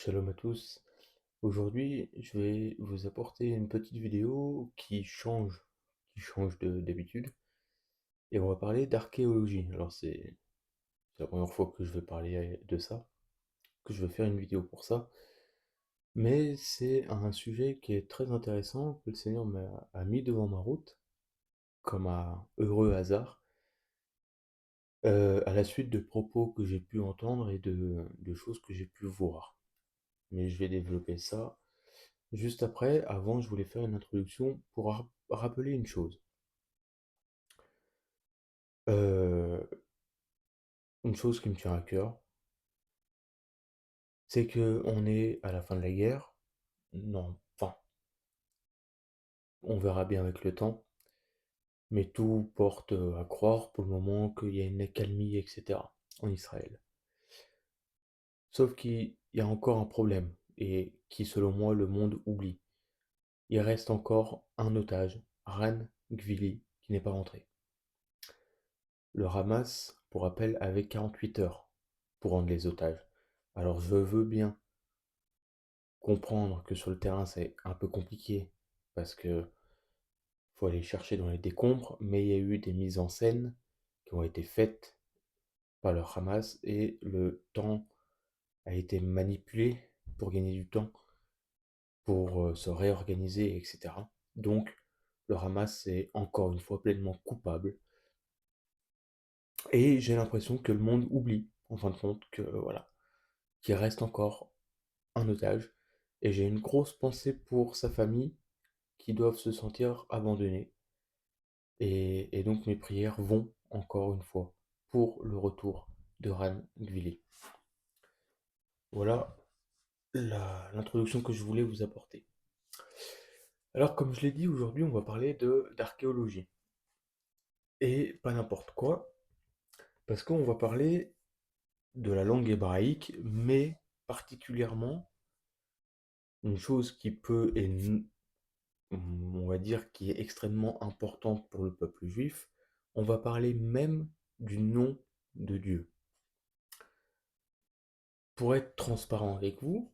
Shalom à tous. Aujourd'hui, je vais vous apporter une petite vidéo qui change de d'habitude, et on va parler d'archéologie. Alors c'est la première fois que je vais parler de ça, que je vais faire une vidéo pour ça, mais c'est un sujet qui est très intéressant, que le Seigneur a mis devant ma route, comme un heureux hasard, à la suite de propos que j'ai pu entendre et de choses que j'ai pu voir. Mais je vais développer ça juste après. Avant, je voulais faire une introduction pour rappeler une chose. Euh, une chose qui me tient à cœur, c'est que on est à la fin de la guerre. Non, enfin, on verra bien avec le temps, mais tout porte à croire pour le moment qu'il y a une accalmie, etc. en Israël. Sauf qu'il y a encore un problème, et qui, selon moi, le monde oublie. Il reste encore un otage, Ran Gvili, qui n'est pas rentré. Le Hamas, pour rappel, avait 48 heures pour rendre les otages. Alors je veux bien comprendre que sur le terrain c'est un peu compliqué parce que faut aller chercher dans les décombres, mais il y a eu des mises en scène qui ont été faites par le Hamas et le temps a été manipulé pour gagner du temps, pour se réorganiser, etc. Donc le Hamas est encore une fois pleinement coupable et j'ai l'impression que le monde oublie en fin de compte que voilà, qu'il reste encore un otage, et j'ai une grosse pensée pour sa famille qui doivent se sentir abandonnés. Et donc mes prières vont, encore une fois, pour le retour de Ran Gvili. Voilà l'introduction que je voulais vous apporter. Alors comme je l'ai dit, aujourd'hui on va parler d'archéologie. Et pas n'importe quoi, parce qu'on va parler de la langue hébraïque, mais particulièrement une chose qui peut et on va dire, qui est extrêmement importante pour le peuple juif, on va parler même du nom de Dieu. Pour être transparent avec vous,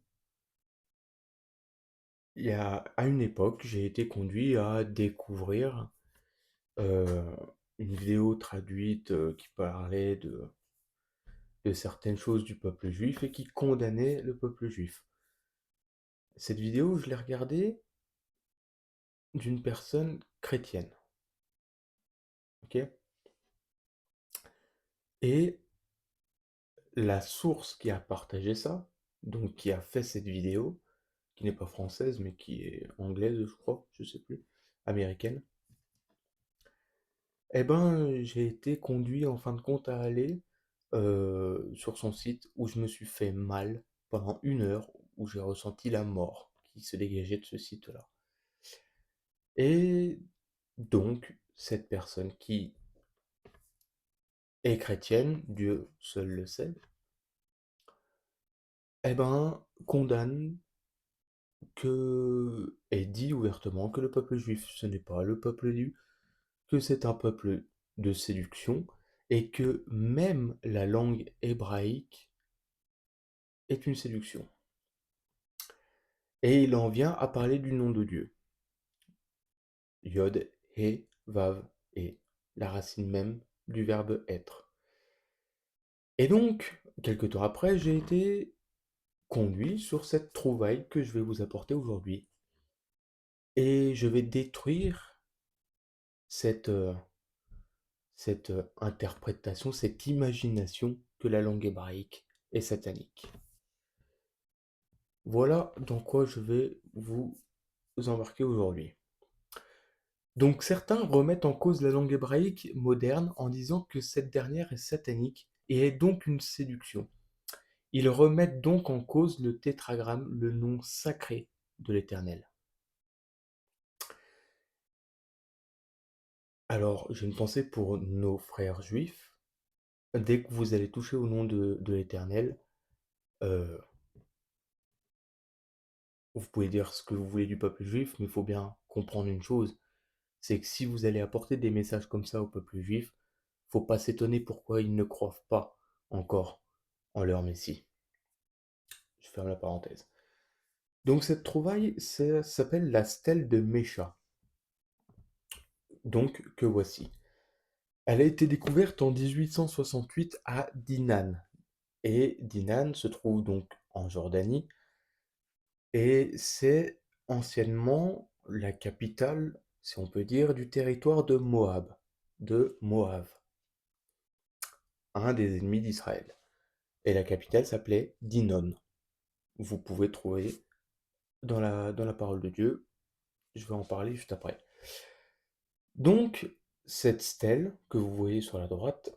à une époque, j'ai été conduit à découvrir euh, une vidéo traduite qui parlait de certaines choses du peuple juif et qui condamnait le peuple juif. Cette vidéo, je l'ai regardée d'une personne chrétienne. Ok. Et la source qui a partagé ça, donc qui a fait cette vidéo, qui n'est pas française mais qui est anglaise, je crois, je sais plus, américaine, eh ben j'ai été conduit en fin de compte à aller sur son site où je me suis fait mal pendant 1 heure, où j'ai ressenti la mort qui se dégageait de ce site-là. Et donc, cette personne qui est chrétienne, Dieu seul le sait, eh ben, condamne et dit ouvertement que le peuple juif, ce n'est pas le peuple élu, que c'est un peuple de séduction, et que même la langue hébraïque est une séduction. Et il en vient à parler du nom de Dieu. Yod, He, Vav, et la racine même du verbe être. Et donc, quelque temps après, j'ai été conduit sur cette trouvaille que je vais vous apporter aujourd'hui. Et je vais détruire cette, euh, cette interprétation, cette imagination que la langue hébraïque est satanique. Voilà dans quoi je vais vous embarquer aujourd'hui. Donc certains remettent en cause la langue hébraïque moderne en disant que cette dernière est satanique et est donc une séduction. Ils remettent donc en cause le tétragramme, le nom sacré de l'Éternel. Alors j'ai une pensée pour nos frères juifs. Dès que vous allez toucher au nom de l'Éternel, euh, vous pouvez dire ce que vous voulez du peuple juif, mais il faut bien comprendre une chose, c'est que si vous allez apporter des messages comme ça au peuple juif, faut pas s'étonner pourquoi ils ne croient pas encore en leur Messie. Je ferme la parenthèse. Donc cette trouvaille s'appelle la stèle de Mécha, donc que voici. Elle a été découverte en 1868 à Dinan. Et Dinan se trouve donc en Jordanie, et c'est anciennement la capitale, si on peut dire, du territoire de Moab, un des ennemis d'Israël. Et la capitale s'appelait Dinon. Vous pouvez trouver dans la parole de Dieu, je vais en parler juste après. Donc, cette stèle que vous voyez sur la droite,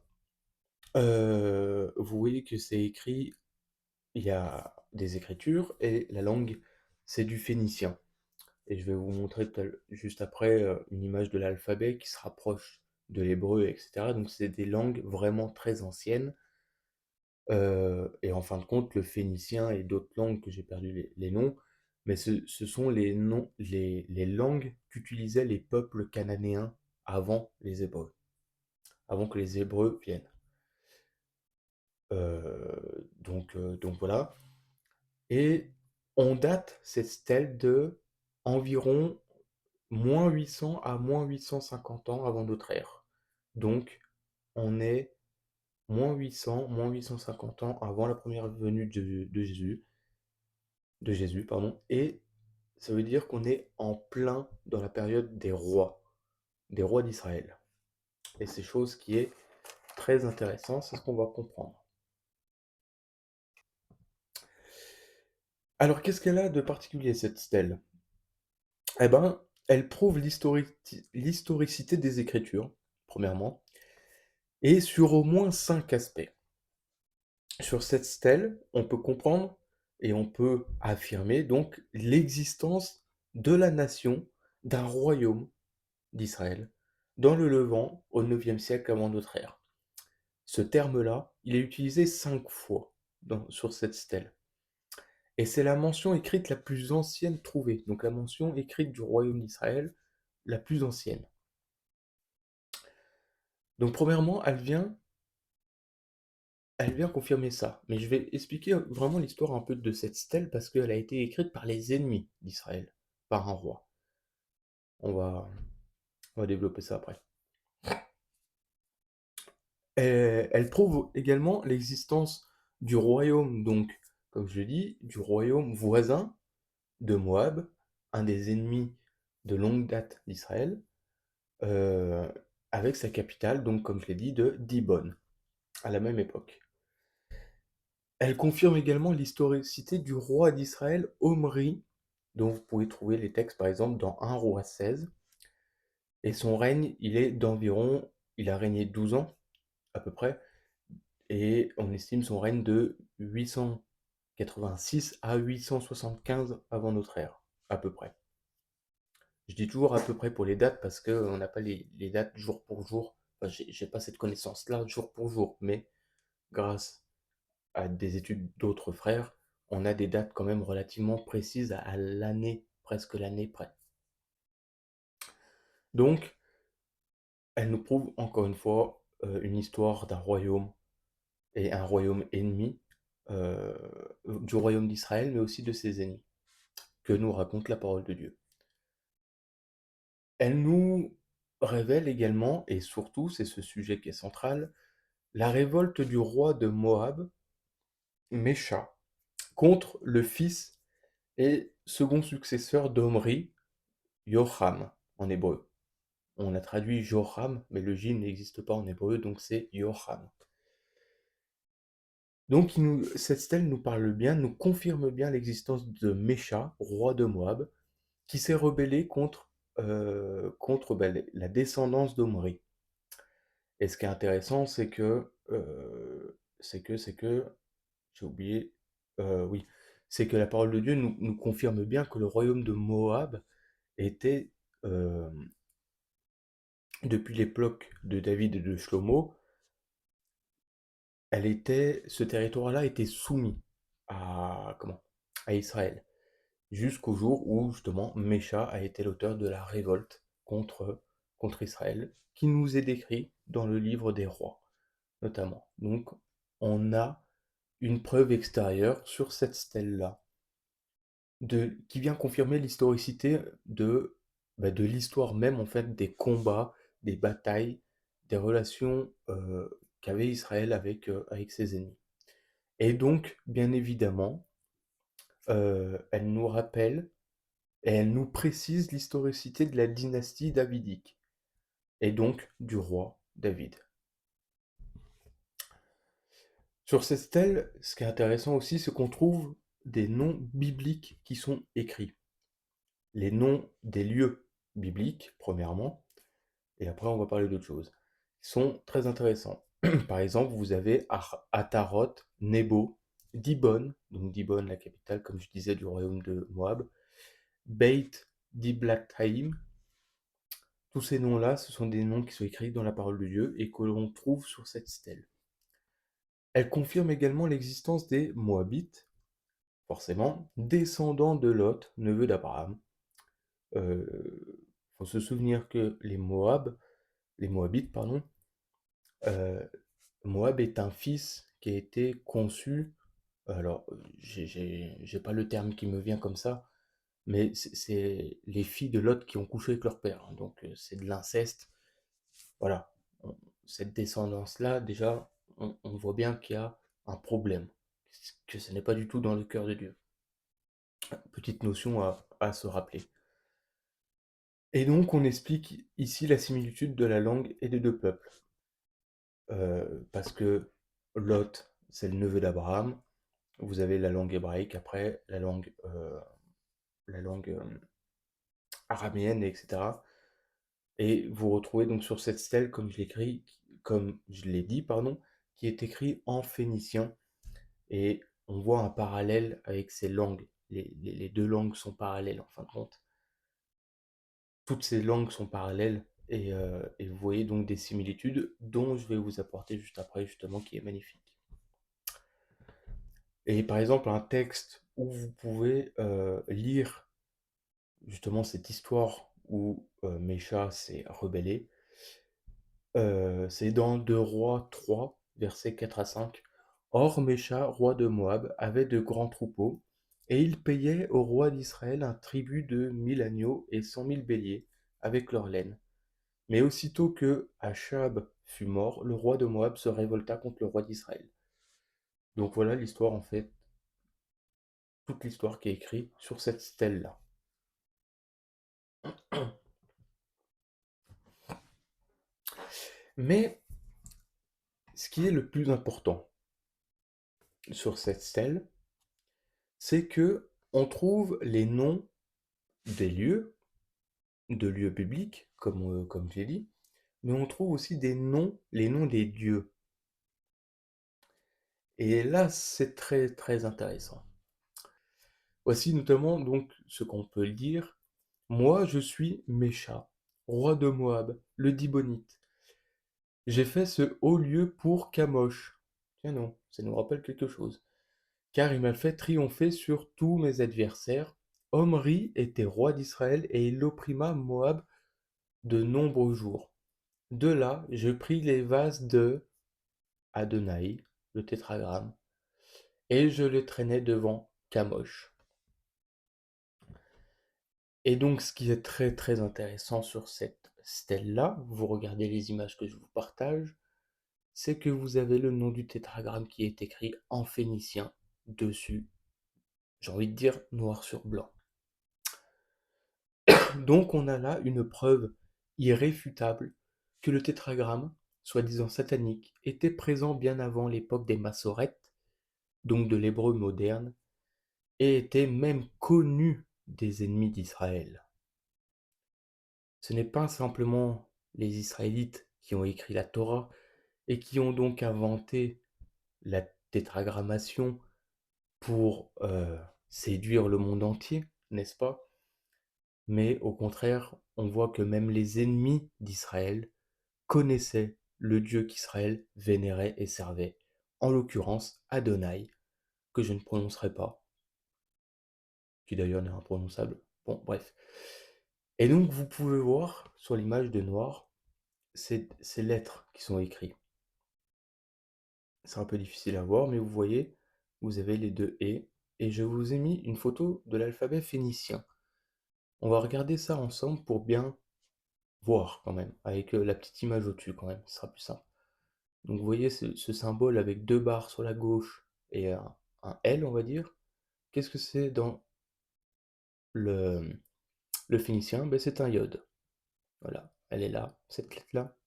vous voyez que c'est écrit, il y a des écritures, et la langue, c'est du phénicien. Et je vais vous montrer juste après une image de l'alphabet qui se rapproche de l'hébreu, etc. Donc c'est des langues vraiment très anciennes. Et en fin de compte, le phénicien et d'autres langues que j'ai perdu les noms, mais ce sont les noms, les langues qu'utilisaient les peuples cananéens avant les Hébreux, avant que les Hébreux viennent. Donc voilà. Et on date cette stèle de environ -800 à -850 ans avant notre ère. Donc on est -800, -850 ans avant la première venue de Jésus, pardon, et ça veut dire qu'on est en plein dans la période des rois d'Israël. Et c'est chose qui est très intéressant, c'est ce qu'on va comprendre. Alors qu'est-ce qu'elle a de particulier cette stèle? Eh ben, elle prouve l'historicité des Écritures, premièrement, et sur au moins 5 aspects. Sur cette stèle, on peut comprendre et on peut affirmer donc l'existence de la nation, d'un royaume d'Israël, dans le Levant au IXe siècle avant notre ère. Ce terme-là, il est utilisé 5 fois sur cette stèle. Et c'est la mention écrite la plus ancienne trouvée, donc la mention écrite du royaume d'Israël la plus ancienne. Donc premièrement, elle vient confirmer ça. Mais je vais expliquer vraiment l'histoire un peu de cette stèle parce qu'elle a été écrite par les ennemis d'Israël, par un roi. On va développer ça après. Elle prouve également l'existence du royaume, donc, comme je dis, du royaume voisin de Moab, un des ennemis de longue date d'Israël, euh, avec sa capitale, donc, comme je l'ai dit, de Dibon, à la même époque. Elle confirme également l'historicité du roi d'Israël, Omri, dont vous pouvez trouver les textes par exemple dans 1 roi 16. Et son règne, il a régné 12 ans à peu près, et on estime son règne de 886 à 875 avant notre ère, à peu près. Je dis toujours à peu près pour les dates parce qu'on n'a pas les dates jour pour jour. Enfin, j'ai pas cette connaissance-là jour pour jour, mais grâce à des études d'autres frères, on a des dates quand même relativement précises à l'année, presque l'année près. Donc, elle nous prouve encore une fois une histoire d'un royaume et un royaume ennemi, euh, du royaume d'Israël, mais aussi de ses ennemis, que nous raconte la parole de Dieu. Elle nous révèle également, et surtout, c'est ce sujet qui est central, la révolte du roi de Moab, Mécha, contre le fils et second successeur d'Omri, Yoram en hébreu. On a traduit Joram, mais le J n'existe pas en hébreu, donc c'est Yoram. Donc cette stèle nous parle bien, nous confirme bien l'existence de Mécha, roi de Moab, qui s'est rebellé contre la descendance d'Omri. Et ce qui est intéressant, c'est que, j'ai oublié, oui, c'est que la parole de Dieu nous confirme bien que le royaume de Moab était, euh, depuis l'époque de David et de Shlomo, ce territoire-là était soumis à Israël, jusqu'au jour où justement Mécha a été l'auteur de la révolte contre Israël, qui nous est décrit dans le livre des rois, notamment. Donc on a une preuve extérieure sur cette stèle-là, qui vient confirmer l'historicité de l'histoire même, en fait, des combats, des batailles, des relations qu'avait Israël avec ses ennemis. Et donc, bien évidemment, elle nous rappelle et elle nous précise l'historicité de la dynastie davidique, et donc du roi David. Sur cette stèle, ce qui est intéressant aussi, c'est qu'on trouve des noms bibliques qui sont écrits. Les noms des lieux bibliques, premièrement, et après on va parler d'autres choses, qui sont très intéressants. Par exemple, vous avez Ataroth, Nebo, Dibon, donc Dibon, la capitale, comme je disais, du royaume de Moab, Beit Diblathaim. Tous ces noms-là, ce sont des noms qui sont écrits dans la parole de Dieu et que l'on trouve sur cette stèle. Elle confirme également l'existence des Moabites, forcément, descendants de Lot, neveu d'Abraham. Faut se souvenir que les Moabites, pardon, euh, Moab est un fils qui a été conçu. Alors, j'ai pas le terme qui me vient comme ça, mais c'est les filles de Lot qui ont couché avec leur père, hein, donc c'est de l'inceste. Voilà. Cette descendance-là, déjà, on voit bien qu'il y a un problème, que ce n'est pas du tout dans le cœur de Dieu. Petite notion à se rappeler. Et donc, on explique ici la similitude de la langue et des deux peuples. Parce que Lot, c'est le neveu d'Abraham. Vous avez la langue hébraïque, après la langue araméenne, etc. Et vous retrouvez donc sur cette stèle, comme je l'ai dit, pardon, qui est écrit en phénicien. Et on voit un parallèle avec ces langues. Les deux langues sont parallèles en fin de compte. Toutes ces langues sont parallèles et vous voyez donc des similitudes dont je vais vous apporter juste après, justement, qui est magnifique. Et par exemple, un texte où vous pouvez lire justement cette histoire où Mécha s'est rebellé, c'est dans 2 Rois 3, versets 4 à 5. Or Mécha, roi de Moab, avait de grands troupeaux, et il payait au roi d'Israël un tribut de 1000 agneaux et 100 000 béliers, avec leur laine. Mais aussitôt que Achab fut mort, le roi de Moab se révolta contre le roi d'Israël. Donc voilà l'histoire, en fait, toute l'histoire qui est écrite sur cette stèle-là. Mais ce qui est le plus important sur cette stèle, c'est que on trouve les noms des lieux, de lieux bibliques, comme j'ai dit, mais on trouve aussi les noms des dieux. Et là, c'est très très intéressant. Voici notamment donc ce qu'on peut dire. Moi, je suis Mécha, roi de Moab, le Dibonite. J'ai fait ce haut lieu pour Kamosh. Tiens non, ça nous rappelle quelque chose. Car il m'a fait triompher sur tous mes adversaires. Omri était roi d'Israël et il opprima Moab de nombreux jours. De là, je pris les vases de Adonai, le tétragramme, et je le traînais devant Kamosh. Et donc, ce qui est très très intéressant sur cette stèle-là, vous regardez les images que je vous partage, c'est que vous avez le nom du tétragramme qui est écrit en phénicien dessus. J'ai envie de dire noir sur blanc. Donc, on a là une preuve irréfutable que le tétragramme, soi-disant satanique, était présent bien avant l'époque des Massorètes, donc de l'hébreu moderne, et était même connu des ennemis d'Israël. Ce n'est pas simplement les Israélites qui ont écrit la Torah et qui ont donc inventé la tétragrammation pour séduire le monde entier, n'est-ce pas? Mais au contraire, on voit que même les ennemis d'Israël connaissaient le Dieu qu'Israël vénérait et servait, en l'occurrence Adonai, que je ne prononcerai pas, qui d'ailleurs n'est imprononçable. Bon, bref. Et donc vous pouvez voir sur l'image de noir ces lettres qui sont écrites. C'est un peu difficile à voir, mais vous voyez, vous avez les deux et je vous ai mis une photo de l'alphabet phénicien. On va regarder ça ensemble pour bien voir quand même, avec la petite image au-dessus quand même, ce sera plus simple. Donc vous voyez ce symbole avec deux barres sur la gauche et un L, on va dire. Qu'est-ce que c'est dans le, le phénicien? Ben, c'est un iode. Voilà, elle est là, cette lettre-là.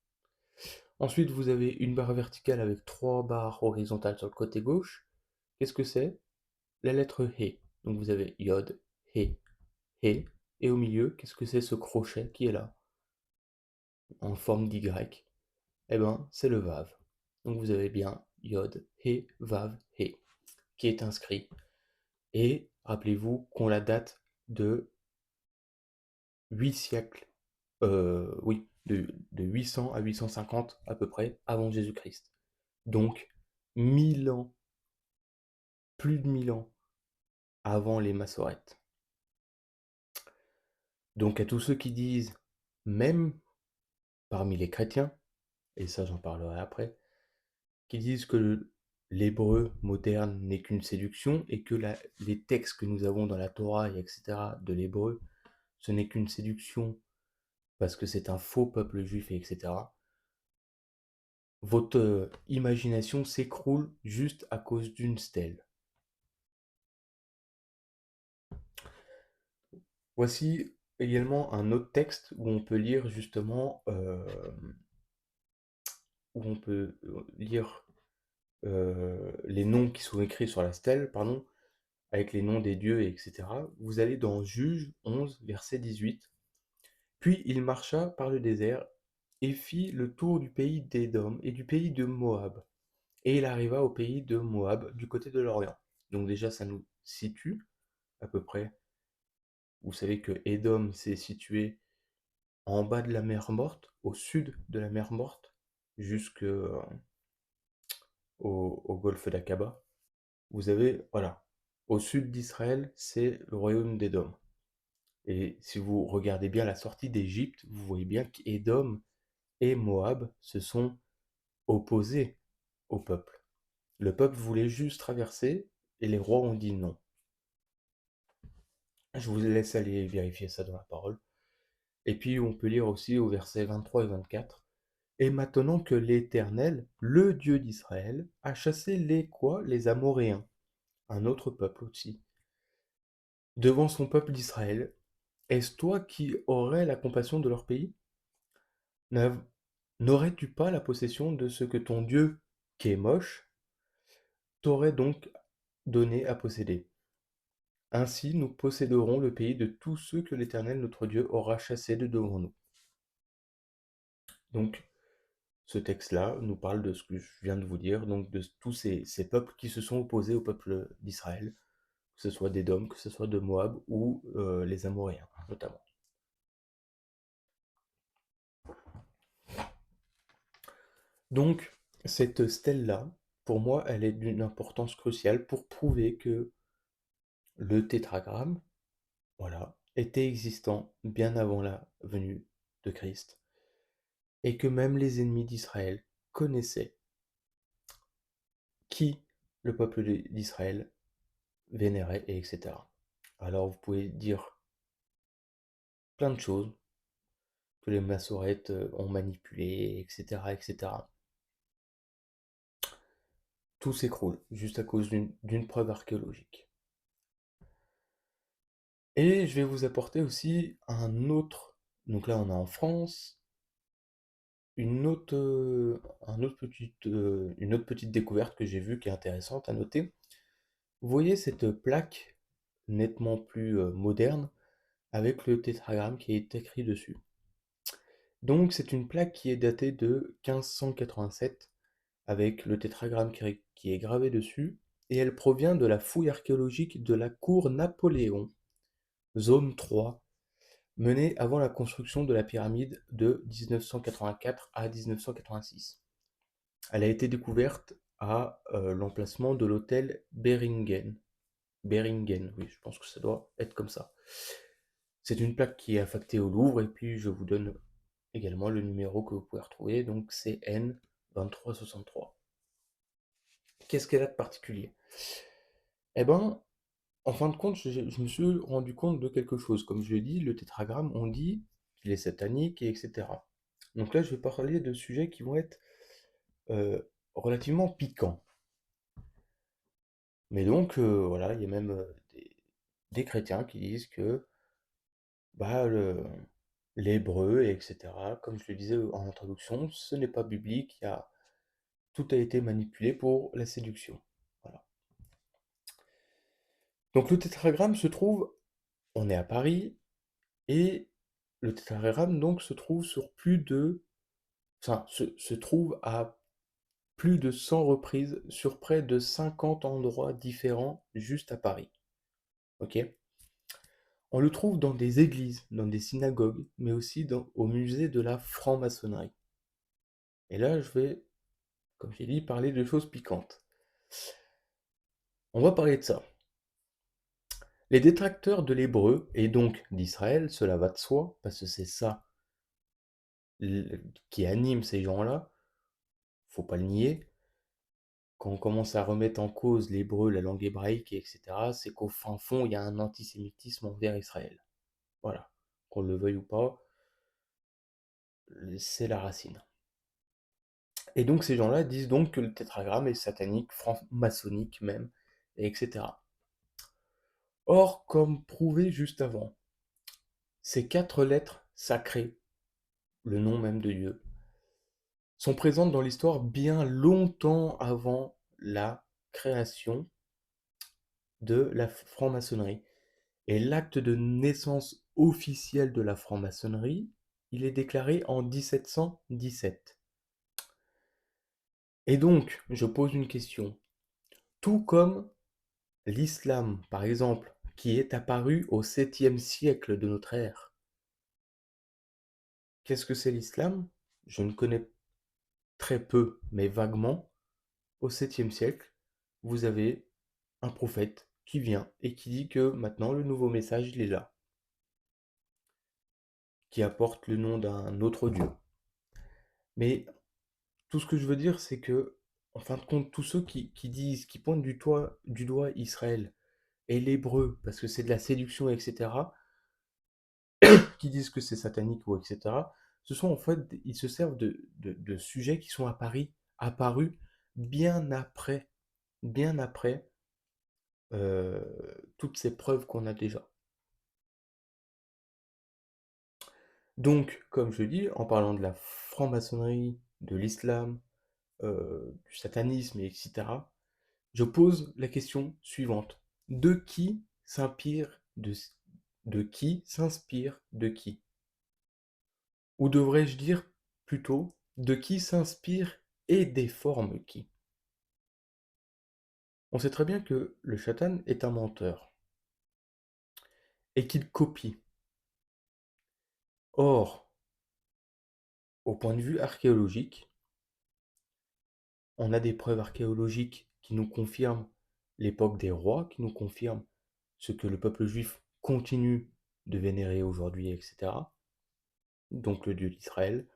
Ensuite, vous avez une barre verticale avec trois barres horizontales sur le côté gauche. Qu'est-ce que c'est? La lettre He. Donc vous avez iode, He, He. Et au milieu, qu'est-ce que c'est ce crochet qui est là, en forme d'Y? Eh ben, c'est le Vav. Donc vous avez bien iode, He, Vav, He, qui est inscrit. Et rappelez-vous qu'on la date de 8 siècles, oui, de 800 à 850 à peu près avant Jésus-Christ. Donc 1000 ans, plus de 1000 ans avant les Massorètes. Donc à tous ceux qui disent, même parmi les chrétiens, et ça j'en parlerai après, qui disent que l'hébreu moderne n'est qu'une séduction et que les textes que nous avons dans la Torah, et etc., de l'hébreu, ce n'est qu'une séduction parce que c'est un faux peuple juif, et etc., votre imagination s'écroule juste à cause d'une stèle. Voici également un autre texte où on peut lire justement, où on peut lire les noms qui sont écrits sur la stèle, pardon, avec les noms des dieux, etc. Vous allez dans Juge 11, verset 18. Puis il marcha par le désert et fit le tour du pays d'Édom et du pays de Moab. Et il arriva au pays de Moab du côté de l'Orient. Donc déjà, ça nous situe à peu près. Vous savez que Édom s'est situé en bas de la mer Morte, au sud de la mer Morte, jusqu'au au golfe d'Aqaba. Vous avez, voilà, au sud d'Israël, c'est le royaume d'Édom. Et si vous regardez bien la sortie d'Égypte, vous voyez bien qu'Édom et Moab se sont opposés au peuple. Le peuple voulait juste traverser et les rois ont dit non. Je vous laisse aller vérifier ça dans la parole. Et puis on peut lire aussi au verset 23 et 24. Et maintenant que l'Éternel, le Dieu d'Israël, a chassé les quoi? Les Amoréens, un autre peuple aussi, devant son peuple d'Israël, est-ce toi qui aurais la compassion de leur pays? N'aurais-tu pas la possession de ce que ton Dieu, qui est moche, t'aurait donc donné à posséder? Ainsi nous posséderons le pays de tous ceux que l'Éternel notre Dieu aura chassés de devant nous. Donc, ce texte-là nous parle de ce que je viens de vous dire, donc de tous ces peuples qui se sont opposés au peuple d'Israël, que ce soit d'Édom, que ce soit de Moab ou les Amoréens, notamment. Donc, cette stèle-là, pour moi, elle est d'une importance cruciale pour prouver que le tétragramme, voilà, était existant bien avant la venue de Christ, et que même les ennemis d'Israël connaissaient qui le peuple d'Israël vénérait, et etc. Alors vous pouvez dire plein de choses que les massorètes ont manipulées, etc., etc. Tout s'écroule juste à cause d'une preuve archéologique. Et je vais vous apporter aussi un autre, donc là on est en France, une autre petite découverte que j'ai vue qui est intéressante à noter. Vous voyez cette plaque nettement plus moderne avec le tétragramme qui est écrit dessus. Donc c'est une plaque qui est datée de 1587 avec le tétragramme qui est gravé dessus et elle provient de la fouille archéologique de la cour Napoléon, zone 3, menée avant la construction de la pyramide de 1984 à 1986. Elle a été découverte à l'emplacement de l'hôtel Beringen. Beringen, oui, je pense que ça doit être comme ça. C'est une plaque qui est affectée au Louvre et puis je vous donne également le numéro que vous pouvez retrouver, donc c'est N2363. Qu'est-ce qu'elle a de particulier? Eh ben, en fin de compte, je me suis rendu compte de quelque chose. Comme je l'ai dit, le tétragramme, on dit qu'il est satanique, et etc. Donc là, je vais parler de sujets qui vont être relativement piquants. Mais donc, voilà, il y a même des chrétiens qui disent que bah, l'hébreu, et etc., comme je le disais en introduction, ce n'est pas biblique, tout a été manipulé pour la séduction. Voilà. Donc le tétragramme se trouve, on est à Paris, et le tétragramme donc se trouve sur se trouve à plus de 100 reprises sur près de 50 endroits différents juste à Paris. Ok? On le trouve dans des églises, dans des synagogues, mais aussi au musée de la franc-maçonnerie. Et là, je vais, comme j'ai dit, parler de choses piquantes. On va parler de ça. Les détracteurs de l'hébreu, et donc d'Israël, cela va de soi, parce que c'est ça qui anime ces gens-là, faut pas le nier. Quand on commence à remettre en cause l'hébreu, la langue hébraïque, etc., c'est qu'au fin fond, il y a un antisémitisme envers Israël. Voilà. Qu'on le veuille ou pas, c'est la racine. Et donc ces gens-là disent donc que le tétragramme est satanique, franc-maçonnique même, etc. Or, comme prouvé juste avant, ces quatre lettres sacrées, le nom même de Dieu, sont présentes dans l'histoire bien longtemps avant la création de la franc-maçonnerie. Et l'acte de naissance officiel de la franc-maçonnerie, il est déclaré en 1717. Et donc, je pose une question. Tout comme l'islam, par exemple, qui est apparu au 7e siècle de notre ère. Qu'est-ce que c'est l'islam? Je ne connais très peu, mais vaguement. Au 7e siècle, vous avez un prophète qui vient et qui dit que maintenant le nouveau message, il est là, qui apporte le nom d'un autre Dieu. Mais tout ce que je veux dire, c'est que, en fin de compte, tous ceux qui disent, qui pointent du doigt Israël et l'hébreu, parce que c'est de la séduction, etc., qui disent que c'est satanique ou etc., ce sont en fait, ils se servent de sujets qui sont apparus bien après euh, toutes ces preuves qu'on a déjà. Donc, comme je dis, en parlant de la franc-maçonnerie, de l'islam, du satanisme, etc., je pose la question suivante. De qui s'inspire de qui s'inspire de qui? Ou devrais-je dire plutôt, de qui s'inspire et déforme qui? On sait très bien que le Satan est un menteur et qu'il copie. Or, au point de vue archéologique, on a des preuves archéologiques qui nous confirment l'époque des rois, qui nous confirment ce que le peuple juif continue de vénérer aujourd'hui, etc. Donc le Dieu d'Israël.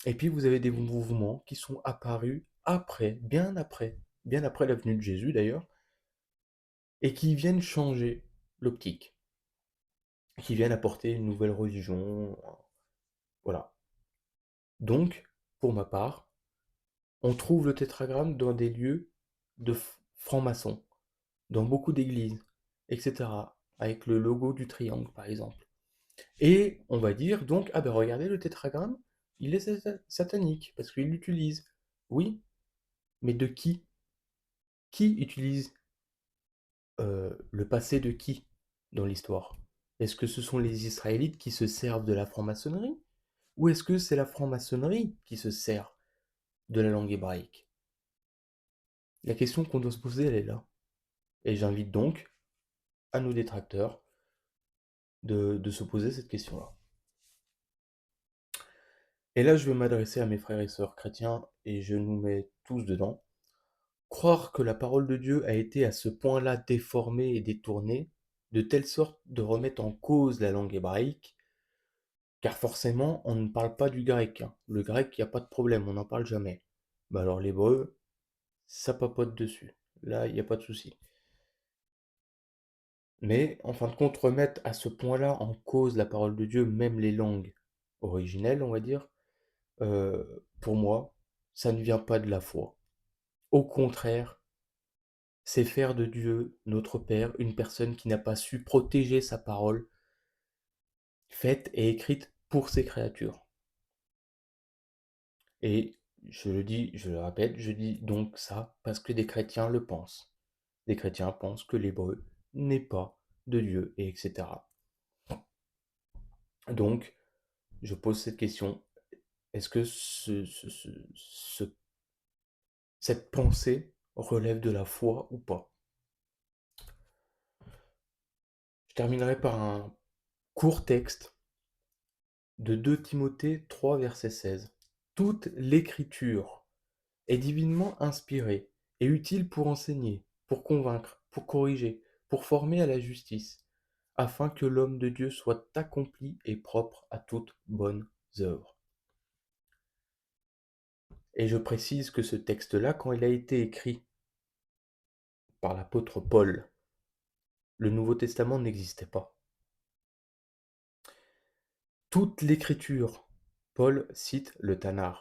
Et puis vous avez des mouvements qui sont apparus bien après la venue de Jésus d'ailleurs, et qui viennent changer l'optique, qui viennent apporter une nouvelle religion, voilà. Donc, pour ma part, on trouve le tétragramme dans des lieux de francs-maçons, dans beaucoup d'églises, etc., avec le logo du triangle, par exemple. Et on va dire donc, ah ben regardez le tétragramme, il est satanique, parce qu'il l'utilise. Oui, mais de qui? Qui utilise le passé de qui dans l'histoire? Est-ce que ce sont les Israélites qui se servent de la franc-maçonnerie? Ou est-ce que c'est la franc-maçonnerie qui se sert de la langue hébraïque? La question qu'on doit se poser, elle est là. Et j'invite donc à nos détracteurs de se poser cette question-là. Et là, je vais m'adresser à mes frères et sœurs chrétiens, et je nous mets tous dedans. Croire que la parole de Dieu a été à ce point-là déformée et détournée, de telle sorte de remettre en cause la langue hébraïque, car forcément, on ne parle pas du grec, hein. Le grec, il n'y a pas de problème, on n'en parle jamais. Bah alors l'hébreu, ça papote dessus. Là, il n'y a pas de souci. Mais en fin de compte, remettre à ce point-là en cause la parole de Dieu, même les langues originelles, on va dire, pour moi, ça ne vient pas de la foi. Au contraire, c'est faire de Dieu, notre Père, une personne qui n'a pas su protéger sa parole, faite et écrite pour ses créatures. Et je le dis, je le répète, je dis donc ça parce que des chrétiens le pensent. Des chrétiens pensent que l'hébreu n'est pas de Dieu, et etc. Donc, je pose cette question, est-ce que cette pensée relève de la foi ou pas? Je terminerai par un court texte de 2 Timothée 3, verset 16. Toute l'écriture est divinement inspirée et utile pour enseigner, pour convaincre, pour corriger, pour former à la justice, afin que l'homme de Dieu soit accompli et propre à toutes bonnes œuvres. Et je précise que ce texte-là, quand il a été écrit par l'apôtre Paul, le Nouveau Testament n'existait pas. Toute l'écriture, Paul cite le Tanakh.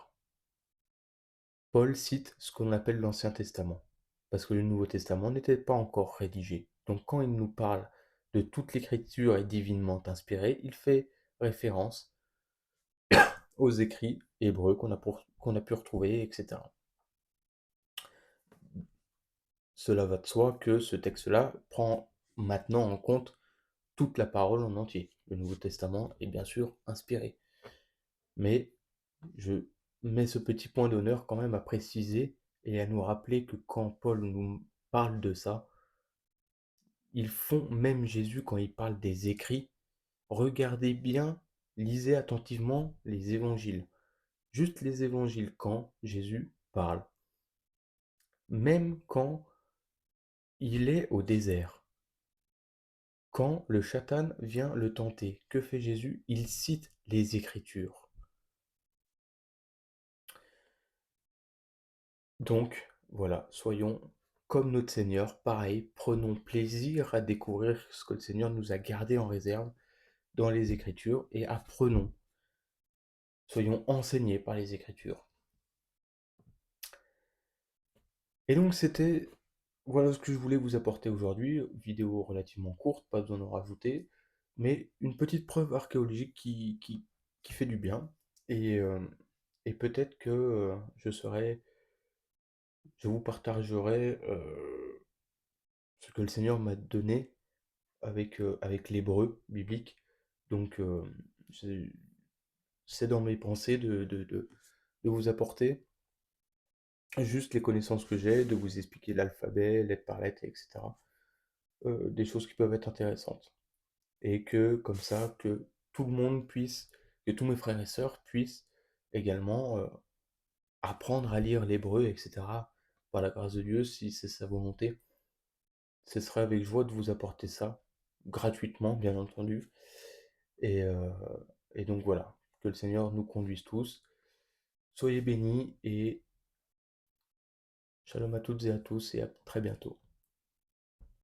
Paul cite ce qu'on appelle l'Ancien Testament, parce que le Nouveau Testament n'était pas encore rédigé. Donc quand il nous parle de toute l'écriture est divinement inspirée, il fait référence aux écrits hébreux qu'on a pu retrouver, etc. Cela va de soi que ce texte-là prend maintenant en compte toute la parole en entier. Le Nouveau Testament est bien sûr inspiré. Mais je mets ce petit point d'honneur quand même à préciser et à nous rappeler que quand Paul nous parle de ça, ils font même Jésus quand il parle des écrits. Regardez bien, lisez attentivement les évangiles. Juste les évangiles quand Jésus parle. Même quand il est au désert. Quand le Satan vient le tenter, que fait Jésus? Il cite les Écritures. Donc, voilà, soyons comme notre Seigneur, pareil, prenons plaisir à découvrir ce que le Seigneur nous a gardé en réserve dans les Écritures et apprenons, soyons enseignés par les Écritures. Et donc voilà ce que je voulais vous apporter aujourd'hui, vidéo relativement courte, pas besoin d'en rajouter, mais une petite preuve archéologique qui fait du bien, et, euh, et peut-être que je vous partagerai ce que le Seigneur m'a donné avec l'hébreu biblique. Donc, c'est c'est dans mes pensées de vous apporter juste les connaissances que j'ai, de vous expliquer l'alphabet, lettre par lettre, etc. Des choses qui peuvent être intéressantes. Et que, comme ça, que tout le monde puisse, que tous mes frères et sœurs puissent également apprendre à lire l'hébreu, etc. Par la grâce de Dieu, si c'est sa volonté. Ce serait avec joie de vous apporter ça, gratuitement, bien entendu. Et, euh, et donc voilà, que le Seigneur nous conduise tous. Soyez bénis et shalom à toutes et à tous et à très bientôt.